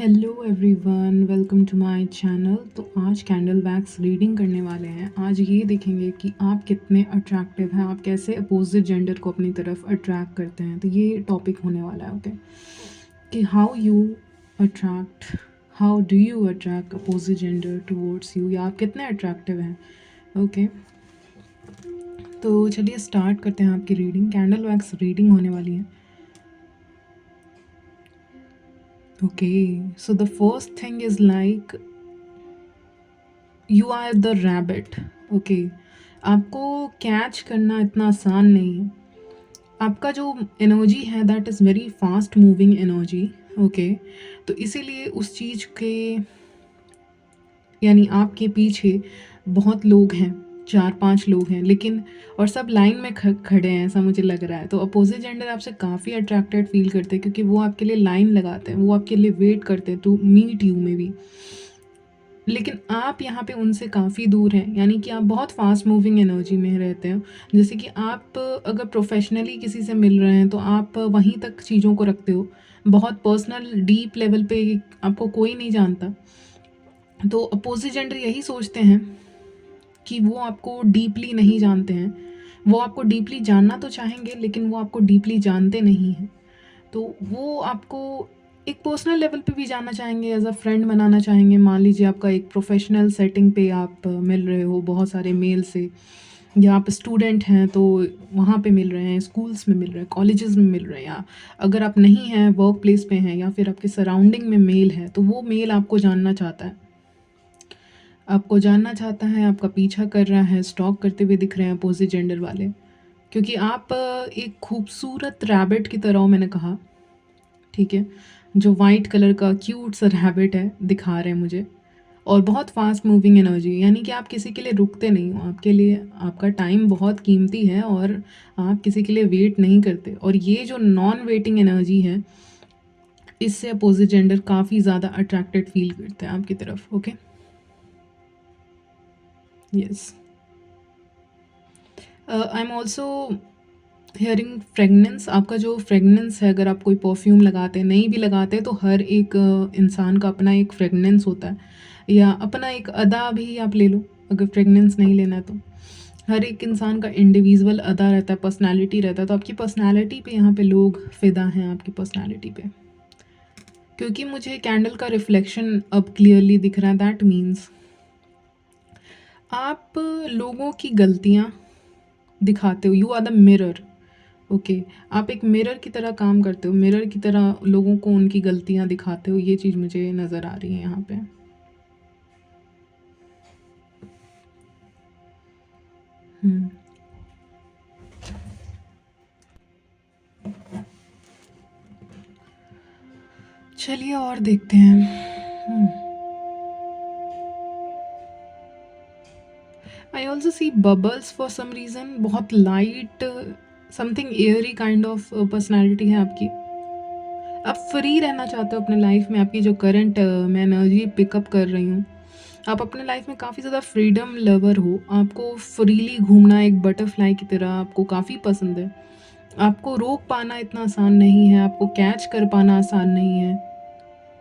Hello everyone, welcome to my channel. तो आज candle wax reading करने वाले हैं। आज ये देखेंगे कि आप कितने अट्रैक्टिव हैं, आप कैसे अपोजिट जेंडर को अपनी तरफ अट्रैक्ट करते हैं। तो ये टॉपिक होने वाला है, ओके, कि attract how do you attract opposite gender towards you, या आप कितने अट्रैक्टिव हैं। ओके, तो चलिए स्टार्ट करते हैं आपकी रीडिंग। कैंडल वैक्स रीडिंग होने वाली है। Okay, so the first thing is like you are the rabbit. Okay, आपको कैच करना इतना आसान नहीं है। आपका जो एनर्जी है that is very fast moving energy. Okay, तो इसीलिए उस चीज़ के यानी आपके पीछे बहुत लोग हैं, 4-5 लोग हैं, लेकिन और सब लाइन में खड़े हैं, ऐसा मुझे लग रहा है। तो अपोजिट जेंडर आपसे काफ़ी अट्रैक्टेड फील करते हैं क्योंकि वो आपके लिए लाइन लगाते हैं, वो आपके लिए वेट करते हैं to meet you maybe. लेकिन आप यहाँ पे उनसे काफ़ी दूर हैं, यानी कि आप बहुत फास्ट मूविंग एनर्जी में रहते हो। जैसे कि आप अगर प्रोफेशनली किसी से मिल रहे हैं तो आप वहीं तक चीज़ों को रखते हो, बहुत पर्सनल डीप लेवल पे आपको कोई नहीं जानता। तो अपोजिट जेंडर यही सोचते हैं कि वो आपको डीपली नहीं जानते हैं। वो आपको डीपली जानना तो चाहेंगे, लेकिन वो आपको डीपली जानते नहीं हैं। तो वो आपको एक पर्सनल लेवल पे भी जानना चाहेंगे, एज अ फ्रेंड बनाना चाहेंगे। मान लीजिए आपका एक प्रोफेशनल सेटिंग पे आप मिल रहे हो बहुत सारे मेल से, या आप स्टूडेंट हैं तो वहाँ पे मिल रहे हैं, स्कूल्स में मिल रहे हैं, कॉलेजेस में मिल रहे हैं, या अगर आप नहीं हैं वर्क प्लेस पे हैं या फिर आपके सराउंडिंग में मेल है, तो वो मेल आपको जानना चाहता है। आपका पीछा कर रहा है, स्टॉक करते हुए दिख रहे हैं अपोजिट जेंडर वाले, क्योंकि आप एक खूबसूरत रैबिट की तरह हो, मैंने कहा, ठीक है, जो वाइट कलर का क्यूट सा रैबिट है दिखा रहे हैं मुझे, और बहुत फास्ट मूविंग एनर्जी, यानी कि आप किसी के लिए रुकते नहीं हो। आपके लिए आपका टाइम बहुत कीमती है और आप किसी के लिए वेट नहीं करते। और ये जो नॉन वेटिंग एनर्जी है, इससे अपोजिट जेंडर काफ़ी ज़्यादा अट्रैक्टेड फील करते हैं आपकी तरफ। Okay, yes, I am also hearing fragrance. आपका जो फ्रेगनेंस है, अगर आप कोई परफ्यूम लगाते हैं, नहीं भी लगाते, तो हर एक इंसान का अपना एक फ्रेगनेंस होता है, या अपना एक अदा भी आप ले लो, अगर फ्रेगनेंस नहीं लेना है तो। हर एक इंसान का इंडिविजुअल अदा रहता है, पर्सनालिटी रहता है। तो आपकी पर्सनालिटी पे यहाँ पे लोग फ़िदा हैं, आपकी पर्सनालिटी पे, क्योंकि मुझे कैंडल का रिफ्लेक्शन अब क्लियरली दिख रहा है। दैट मीन्स आप लोगों की गलतियाँ दिखाते हो। You are the mirror. Okay, आप एक मिरर की तरह काम करते हो, मिरर की तरह लोगों को उनकी गलतियाँ दिखाते हो। ये चीज़ मुझे नज़र आ रही है यहाँ पे। चलिए और देखते हैं। I also see bubbles for some reason. बहुत light something airy kind of personality है आपकी। आप फ्री रहना चाहते हो अपने लाइफ में। आपकी जो करंट मैं एनर्जी पिकअप कर रही हूँ, आप अपने लाइफ में काफ़ी ज़्यादा फ्रीडम लवर हो। आपको फ्रीली घूमना एक बटरफ्लाई की तरह आपको काफ़ी पसंद है। आपको रोक पाना इतना आसान नहीं है, आपको कैच कर पाना आसान नहीं है।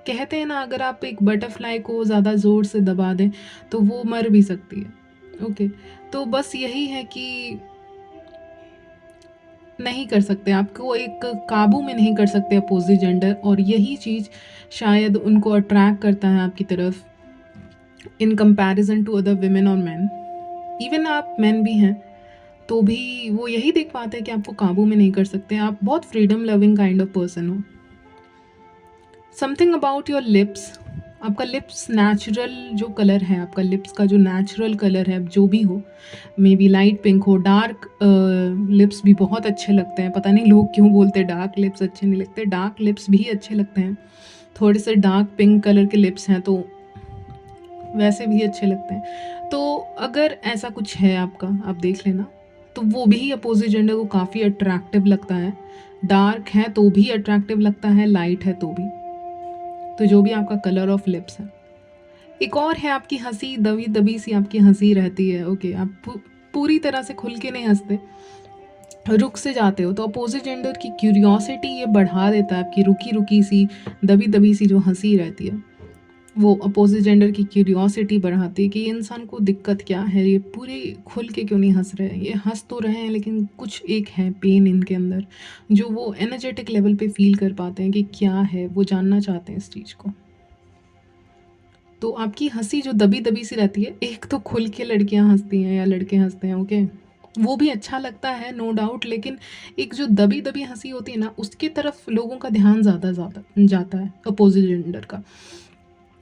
कहते हैं ना, अगर आप एक बटरफ्लाई को ज़्यादा ज़ोर से दबा दें तो वो मर भी सकती है। ओके, तो बस यही है कि नहीं कर सकते, आपको एक काबू में नहीं कर सकते अपोजिट जेंडर, और यही चीज़ शायद उनको अट्रैक्ट करता है आपकी तरफ, in comparison to other women और मैन। इवन आप मैन भी हैं तो भी वो यही देख पाते हैं कि आपको काबू में नहीं कर सकते। आप बहुत freedom loving kind of person हो। Something about your lips. आपका लिप्स नेचुरल जो कलर है, आपका लिप्स का जो नेचुरल कलर है, जो भी हो, मे बी लाइट पिंक हो, डार्क लिप्स भी बहुत अच्छे लगते हैं। पता नहीं लोग क्यों बोलते हैं डार्क लिप्स अच्छे नहीं लगते, डार्क लिप्स भी अच्छे लगते हैं। थोड़े से डार्क पिंक कलर के लिप्स हैं तो वैसे भी अच्छे लगते हैं। तो अगर ऐसा कुछ है आपका, आप देख लेना, तो वो भी अपोजिट जेंडर को काफ़ी अट्रैक्टिव लगता है। डार्क है तो भी अट्रैक्टिव लगता है, लाइट है तो भी। तो जो भी आपका कलर ऑफ लिप्स है। एक और है आपकी हंसी, दबी दबी सी आपकी हंसी रहती है। ओके, आप पूरी तरह से खुल के नहीं हंसते, रुक से जाते हो, तो अपोजिट जेंडर की क्यूरियोसिटी ये बढ़ा देता है, आपकी रुकी रुकी सी, दबी दबी सी जो हंसी रहती है, वो अपोजिट जेंडर की क्यूरियोसिटी बढ़ाती है कि ये इंसान को दिक्कत क्या है, ये पूरे खुल के क्यों नहीं हंस रहे हैं, ये हंस तो रहे हैं लेकिन कुछ एक है पेन इनके अंदर, जो वो एनर्जेटिक लेवल पे फील कर पाते हैं कि क्या है, वो जानना चाहते हैं इस चीज़ को। तो आपकी हंसी जो दबी दबी सी रहती है, एक तो खुल के लड़कियां हंसती हैं या लड़के हंसते हैं, ओके, वो भी अच्छा लगता है नो डाउट, लेकिन एक जो दबी दबी हंसी होती है ना, उसकी तरफ लोगों का ध्यान ज़्यादा ज़्यादा जाता है अपोजिट जेंडर का।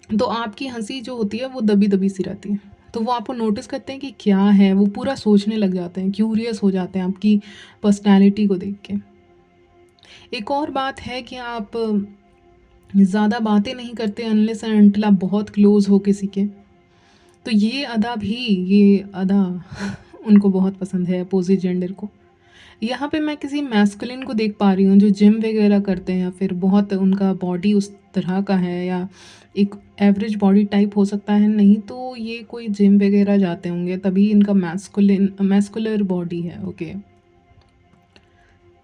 तो आपकी हंसी जो होती है वो दबी दबी सी रहती है, तो वो आपको नोटिस करते हैं कि क्या है, वो पूरा सोचने लग जाते हैं, क्यूरियस हो जाते हैं आपकी पर्सनैलिटी को देख के। एक और बात है कि आप ज़्यादा बातें नहीं करते अनलेस एंड अनटिल आप बहुत क्लोज हो किसी के, तो ये अदा उनको बहुत पसंद है अपोजिट जेंडर को। यहाँ पे मैं किसी मैस्कुलिन को देख पा रही हूँ जो जिम वगैरह करते हैं, या फिर बहुत उनका बॉडी उस तरह का है, या एक एवरेज बॉडी टाइप हो सकता है, नहीं तो ये कोई जिम वगैरह जाते होंगे तभी इनका मैस्कुलर बॉडी है, ओके,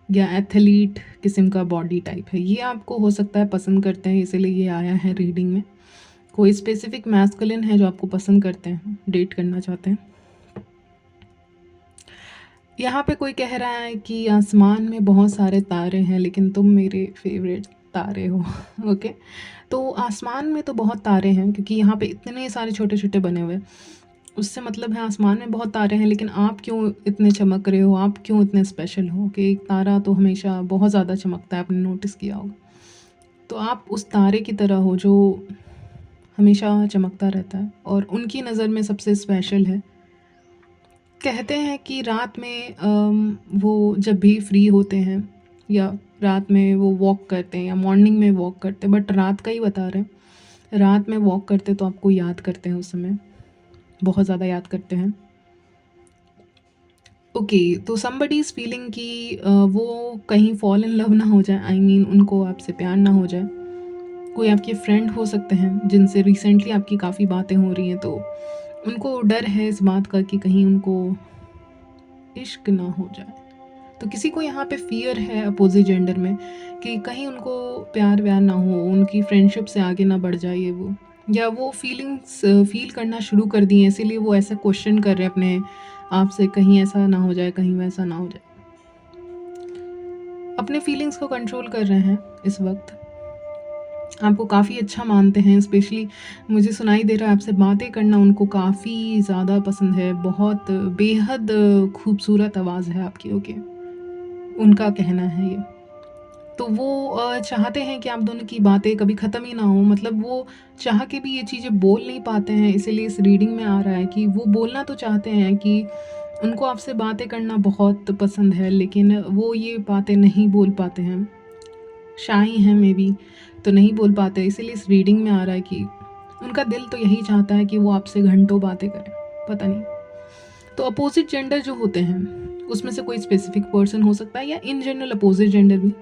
या एथलीट किस्म का बॉडी टाइप है, ये आपको हो सकता है पसंद करते हैं, इसीलिए ये आया है रीडिंग में। कोई स्पेसिफिक मैस्कुलिन है जो आपको पसंद करते हैं, डेट करना चाहते हैं। यहाँ पे कोई कह रहा है कि आसमान में बहुत सारे तारे हैं लेकिन तुम मेरे फेवरेट तारे हो ओके, तो आसमान में तो बहुत तारे हैं क्योंकि यहाँ पे इतने सारे छोटे छोटे बने हुए हैं, उससे मतलब है आसमान में बहुत तारे हैं, लेकिन आप क्यों इतने चमक रहे हो, आप क्यों इतने स्पेशल हो, कि एक तारा तो हमेशा बहुत ज़्यादा चमकता है, आपने नोटिस किया होगा, तो आप उस तारे की तरह हो जो हमेशा चमकता रहता है और उनकी नज़र में सबसे स्पेशल है। कहते हैं कि रात में वो जब भी फ्री होते हैं या रात में वो वॉक करते हैं या मॉर्निंग में वॉक करते हैं, बट रात का ही बता रहे हैं, रात में वॉक करते तो आपको याद करते हैं, उस समय बहुत ज़्यादा याद करते हैं। ओके, तो समबडी इज़ फीलिंग कि वो कहीं फॉल इन लव ना हो जाए, आई मीन उनको आपसे प्यार ना हो जाए। कोई आपके फ्रेंड हो सकते हैं जिनसे रिसेंटली आपकी काफ़ी बातें हो रही हैं, तो उनको डर है इस बात का कि कहीं उनको इश्क ना हो जाए, तो किसी को यहाँ पे फियर है अपोजिट जेंडर में कि कहीं उनको प्यार व्यार ना हो, उनकी फ्रेंडशिप से आगे ना बढ़ जाए वो, या वो फीलिंग्स फील करना शुरू कर दिए, इसीलिए वो ऐसा क्वेश्चन कर रहे हैं अपने आप से, कहीं ऐसा ना हो जाए, कहीं वैसा ना हो जाए, अपने फीलिंग्स को कंट्रोल कर रहे हैं इस वक्त, आपको काफ़ी अच्छा मानते हैं, स्पेशली मुझे सुनाई दे रहा है आपसे बातें करना उनको काफ़ी ज़्यादा पसंद है, बहुत बेहद खूबसूरत आवाज़ है आपकी, ओके, उनका कहना है ये। तो वो चाहते हैं कि आप दोनों की बातें कभी ख़त्म ही ना हो, मतलब वो चाह के भी ये चीज़ें बोल नहीं पाते हैं, इसीलिए इस रीडिंग में आ रहा है कि वो बोलना तो चाहते हैं कि उनको आपसे बातें करना बहुत पसंद है, लेकिन वो ये बातें नहीं बोल पाते हैं, शाई हैं मे बी, तो नहीं बोल पाते, इसीलिए इस रीडिंग में आ रहा है कि उनका दिल तो यही चाहता है कि वो आपसे घंटों बातें करें, पता नहीं। तो अपोजिट जेंडर जो होते हैं उसमें से कोई स्पेसिफिक पर्सन हो सकता है या इन जनरल अपोजिट जेंडर भी,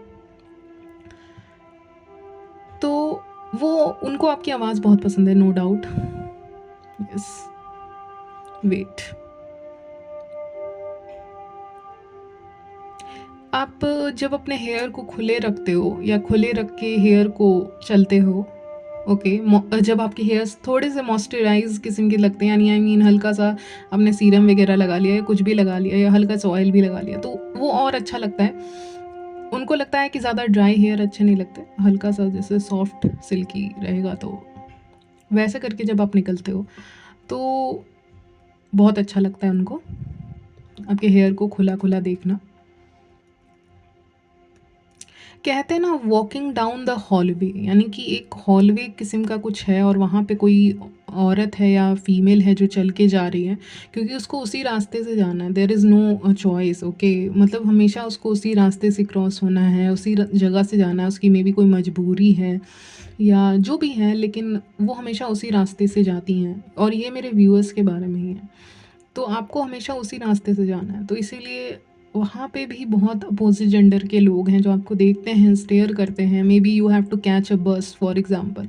तो वो उनको आपकी आवाज़ बहुत पसंद है, नो डाउट। यस, वेट, आप जब अपने हेयर को खुले रखते हो या खुले रख के हेयर को चलते हो, ओके, जब आपके हेयर्स थोड़े से मॉइस्चराइज किस्म के लगते हैं, यानी आई मीन हल्का सा आपने सीरम वगैरह लगा लिया या कुछ भी लगा लिया या हल्का सा ऑयल भी लगा लिया, तो वो और अच्छा लगता है। उनको लगता है कि ज़्यादा ड्राई हेयर अच्छे नहीं लगते, हल्का सा जैसे सॉफ्ट सिल्की रहेगा, तो वैसे करके जब आप निकलते हो तो बहुत अच्छा लगता है उनको आपके हेयर को खुला खुला देखना। कहते हैं ना वॉकिंग डाउन द हॉलवे, यानी कि एक हॉलवे किस्म का कुछ है और वहाँ पे कोई औरत है या फीमेल है जो चल के जा रही है, क्योंकि उसको उसी रास्ते से जाना है, there is no choice, okay, मतलब हमेशा उसको उसी रास्ते से क्रॉस होना है, उसी जगह से जाना है, उसकी मे बी कोई मजबूरी है या जो भी है, लेकिन वो हमेशा उसी रास्ते से जाती हैं, और ये मेरे व्यूअर्स के बारे में ही है, तो आपको हमेशा उसी रास्ते से जाना है, तो इसीलिए वहाँ पे भी बहुत अपोजिट जेंडर के लोग हैं जो आपको देखते हैं, स्टेयर करते हैं, maybe you have to catch a bus for example,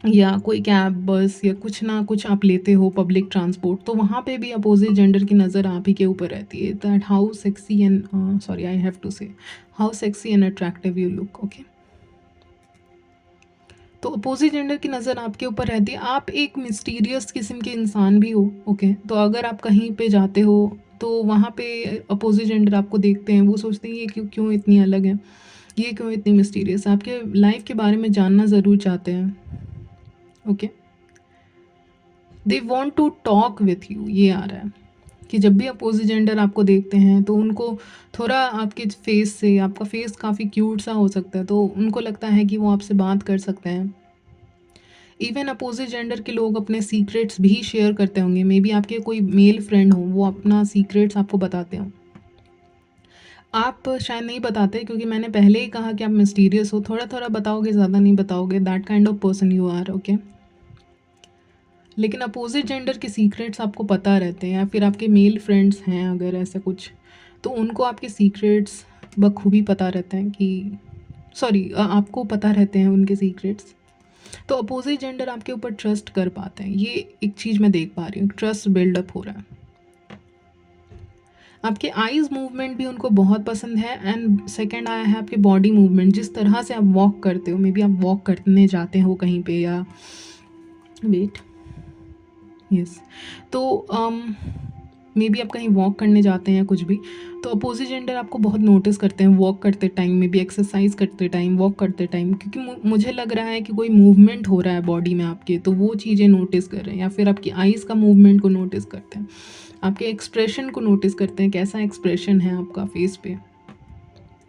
या कोई कैब, बस या कुछ ना कुछ आप लेते हो पब्लिक ट्रांसपोर्ट, तो वहाँ पे भी अपोज़िट जेंडर की नज़र आप ही के ऊपर रहती है, that how sexy and sorry I have to say how sexy and attractive you look, okay. तो अपोज़िट जेंडर की नज़र आपके ऊपर रहती है। आप एक मिस्टीरियस किस्म के इंसान भी हो, ओके। तो अगर आप कहीं पे जाते हो तो वहाँ पे अपोज़िट जेंडर आपको देखते हैं, वो सोचते हैं ये क्यों क्यों इतनी अलग है, ये क्यों इतनी मिस्टीरियस है, आपके लाइफ के बारे में जानना ज़रूर चाहते हैं, okay. They want to talk with you, ये आ रहा है कि जब भी अपोजिट जेंडर आपको देखते हैं तो उनको थोड़ा आपके फेस से, आपका फेस काफ़ी क्यूट सा हो सकता है, तो उनको लगता है कि वो आपसे बात कर सकते हैं। इवन अपोजिट जेंडर के लोग अपने सीक्रेट्स भी शेयर करते होंगे, मे बी आपके कोई मेल फ्रेंड हो, वो अपना सीक्रेट्स आपको बताते हो। आप शायद नहीं बताते क्योंकि मैंने पहले ही कहा कि आप मिस्टीरियस हो, थोड़ा थोड़ा बताओगे, ज़्यादा नहीं बताओगे, that kind of person you are, okay. लेकिन अपोजिट जेंडर के सीक्रेट्स आपको पता रहते हैं, या फिर आपके मेल फ्रेंड्स हैं अगर ऐसा कुछ, तो उनको आपके सीक्रेट्स बखूबी पता रहते हैं कि सॉरी आपको पता रहते हैं उनके सीक्रेट्स। तो अपोजिट जेंडर आपके ऊपर ट्रस्ट कर पाते हैं, ये एक चीज़ मैं देख पा रही हूँ, ट्रस्ट बिल्डअप हो रहा है। आपके आईज मूवमेंट भी उनको बहुत पसंद है, एंड सेकंड आया है आपके बॉडी मूवमेंट, जिस तरह से आप वॉक करते हो, मे बी आप वॉक करने जाते हो कहीं पे, या वेट यस, तो मे बी आप कहीं वॉक करने जाते हैं कुछ भी, तो अपोजिट जेंडर आपको बहुत नोटिस करते हैं वॉक करते टाइम, मे बी एक्सरसाइज करते टाइम, वॉक करते टाइम, क्योंकि मुझे लग रहा है कि कोई मूवमेंट हो रहा है बॉडी में आपके, तो वो चीज़ें नोटिस कर रहे हैं, या फिर आपकी आइज़ का मूवमेंट को नोटिस करते हैं, आपके एक्सप्रेशन को नोटिस करते हैं, कैसा एक्सप्रेशन है आपका फेस पे,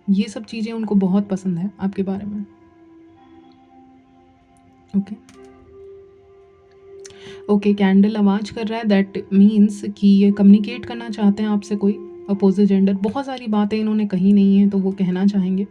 ये सब चीज़ें उनको बहुत पसंद है आपके बारे में, ओके। ओके, कैंडल आवाज कर रहा है, दैट मीन्स कि ये कम्युनिकेट करना चाहते हैं आपसे कोई अपोजिट जेंडर, बहुत सारी बातें इन्होंने कही नहीं है तो वो कहना चाहेंगे।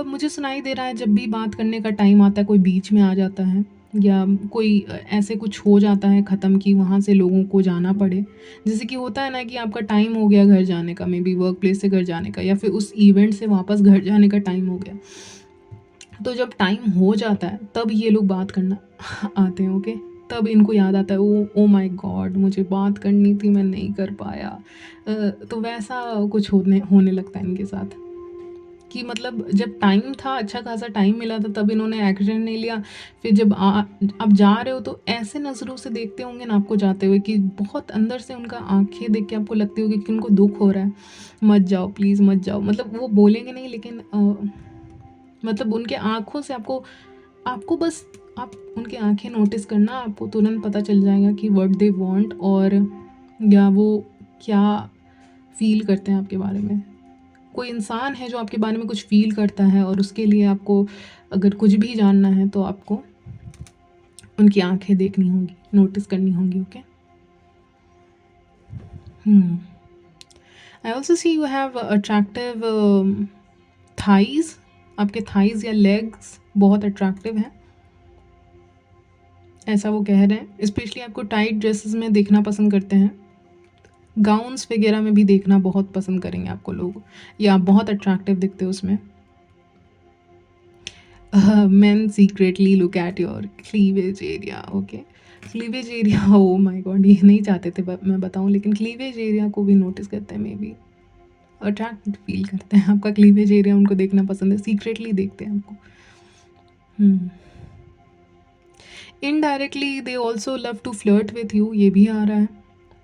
मुझे सुनाई दे रहा है जब भी बात करने का टाइम आता है कोई बीच में आ जाता है, या कोई ऐसे कुछ हो जाता है ख़त्म कि वहाँ से लोगों को जाना पड़े, जैसे कि होता है ना कि आपका टाइम हो गया घर जाने का, मे बी वर्क प्लेस से घर जाने का, या फिर उस इवेंट से वापस घर जाने का टाइम हो गया, तो जब टाइम हो जाता है तब ये लोग बात करना आते हैं, ओके। तब इनको याद आता है, ओ माय गॉड, मुझे बात करनी थी, मैं नहीं कर पाया। तो वैसा कुछ होने होने लगता है इनके साथ, कि मतलब जब टाइम था, अच्छा खासा टाइम मिला था, तब इन्होंने एक्शन नहीं लिया। फिर जब आप जा रहे हो तो ऐसे नज़रों से देखते होंगे ना आपको जाते हुए, कि बहुत अंदर से उनका आंखें देख के आपको लगती होगी कि उनको दुख हो रहा है, मत जाओ प्लीज़ मत जाओ, मतलब वो बोलेंगे नहीं, लेकिन मतलब उनके आँखों से आपको आपको बस आप उनकी आँखें नोटिस करना, आपको तुरंत पता चल जाएगा कि व्हाट दे वांट, और या वो क्या फ़ील करते हैं आपके बारे में। कोई इंसान है जो आपके बारे में कुछ फ़ील करता है, और उसके लिए आपको अगर कुछ भी जानना है तो आपको उनकी आँखें देखनी होंगी, नोटिस करनी होंगी, okay. I also C you have attractive thighs, आपके थाइज़ या लेग्स बहुत अट्रैक्टिव हैं, ऐसा वो कह रहे हैं। स्पेशली आपको टाइट ड्रेसेस में देखना पसंद करते हैं, गाउन्स वगैरह में भी देखना बहुत पसंद करेंगे आपको लोग, या आप बहुत अट्रैक्टिव दिखते हो उसमें। Main secretly look at your cleavage area, okay. Cleavage area, oh my God, ये नहीं चाहते थे मैं बताऊं, लेकिन क्लीवेज एरिया को भी नोटिस करते हैं, मे बी अट्रैक्ट फील करते हैं, आपका क्लीवेज एरिया उनको देखना पसंद है, सीक्रेटली देखते हैं आपको। Indirectly they also love to flirt with you, ये भी आ रहा है,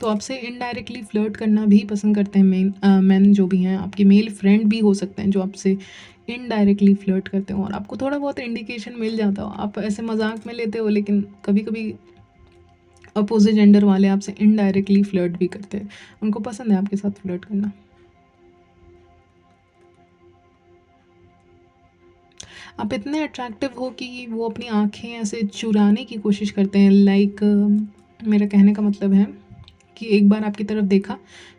तो आपसे इनडायरेक्टली फ्लर्ट करना भी पसंद करते हैं मैन जो भी हैं, आपके मेल फ्रेंड भी हो सकते हैं जो आपसे इनडायरेक्टली फ्लर्ट करते हो, और आपको थोड़ा बहुत इंडिकेशन मिल जाता हो, आप ऐसे मजाक में लेते हो, लेकिन कभी कभी अपोजिट जेंडर वाले आपसे इनडायरेक्टली फ्लर्ट भी करते हैं, उनको पसंद है आपके साथ फ्लर्ट करना। आप इतने अट्रैक्टिव हो कि वो अपनी आँखें ऐसे चुराने की कोशिश करते हैं, लाइक मेरा कहने का मतलब है कि एक बार आपकी तरफ देखा,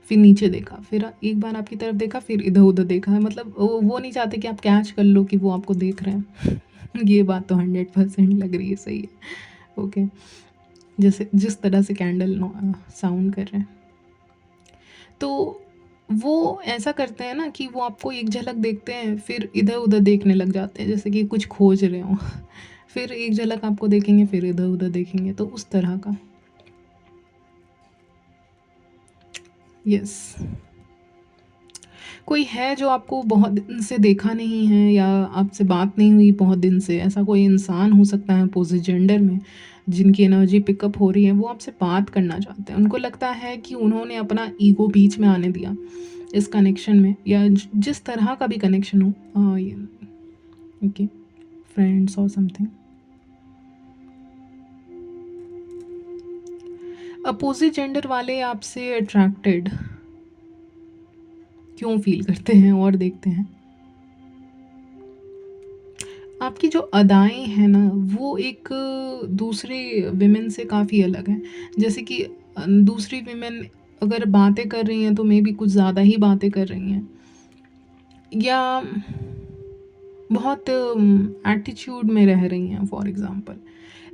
फिर नीचे देखा, फिर एक बार आपकी तरफ देखा, फिर इधर-उधर देखा, मतलब वो नहीं चाहते कि आप कैच कर लो कि वो आपको देख रहे हैं। ये बात तो 100% लग रही है सही है, ओके। जैसे जिस तरह से कैंडल साउंड कर रहे हैं। तो वो ऐसा करते हैं ना कि वो आपको एक झलक देखते हैं, फिर इधर-उधर देखने लग जाते हैं, जैसे कि कुछ खोज रहे हों। फिर एक झलक आपको देखेंगे, फिर इधर-उधर देखेंगे, तो उस तरह का। यस। कोई है जो आपको बहुत दिन से देखा नहीं है या आपसे बात नहीं हुई बहुत दिन से, ऐसा कोई इंसान हो सकता है अपोज़िट जेंडर में, जिनकी एनर्जी पिकअप हो रही है, वो आपसे बात करना चाहते हैं। उनको लगता है कि उन्होंने अपना ईगो बीच में आने दिया इस कनेक्शन में, या जिस तरह का भी कनेक्शन हो, ओके, फ्रेंड्स और समथिंग। अपोज़िट जेंडर वाले आपसे अट्रैक्टेड क्यों फ़ील करते हैं और देखते हैं? आपकी जो अदाएँ हैं ना, वो एक दूसरे विमेन से काफ़ी अलग हैं। जैसे कि दूसरी विमेन अगर बातें कर रही हैं तो मेबी कुछ ज़्यादा ही बातें कर रही हैं, या बहुत एटीट्यूड में रह रही हैं फॉर एग्ज़ाम्पल।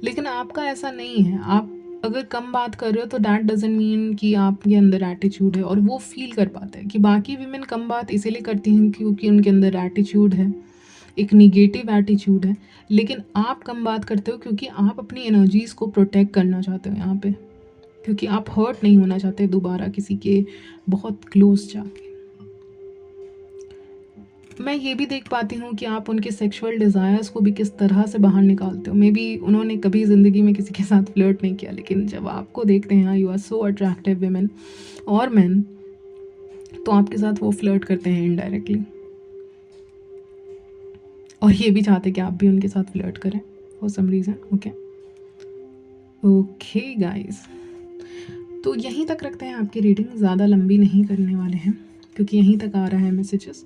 लेकिन आपका ऐसा नहीं है। आप अगर कम बात कर रहे हो तो दैट डज़न्ट मीन कि आपके अंदर एटीट्यूड है, और वो फ़ील कर पाते हैं कि बाकी विमेन कम बात इसीलिए करती हैं क्योंकि उनके अंदर एटीट्यूड है, एक नेगेटिव एटीट्यूड है। लेकिन आप कम बात करते हो क्योंकि आप अपनी एनर्जीज़ को प्रोटेक्ट करना चाहते हो यहाँ पे, क्योंकि आप हर्ट नहीं होना चाहते दोबारा किसी के बहुत क्लोज़ जाके। मैं ये भी देख पाती हूँ कि आप उनके सेक्सुअल डिज़ायर्स को भी किस तरह से बाहर निकालते हो। मेबी उन्होंने कभी ज़िंदगी में किसी के साथ फ्लर्ट नहीं किया, लेकिन जब आपको देखते हैं, you are so attractive women और मेन, तो आपके साथ वो फ्लर्ट करते हैं इनडायरेक्टली, और ये भी चाहते हैं कि आप भी उनके साथ फ्लर्ट करें for some reason. Okay, okay guys, तो यहीं तक रखते हैं आपकी रीडिंग, ज़्यादा लंबी नहीं करने वाले हैं क्योंकि यहीं तक आ रहा है messages.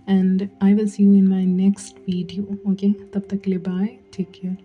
And I will see you in my next video. Okay, तब तक के लिए बाय, टेक केयर।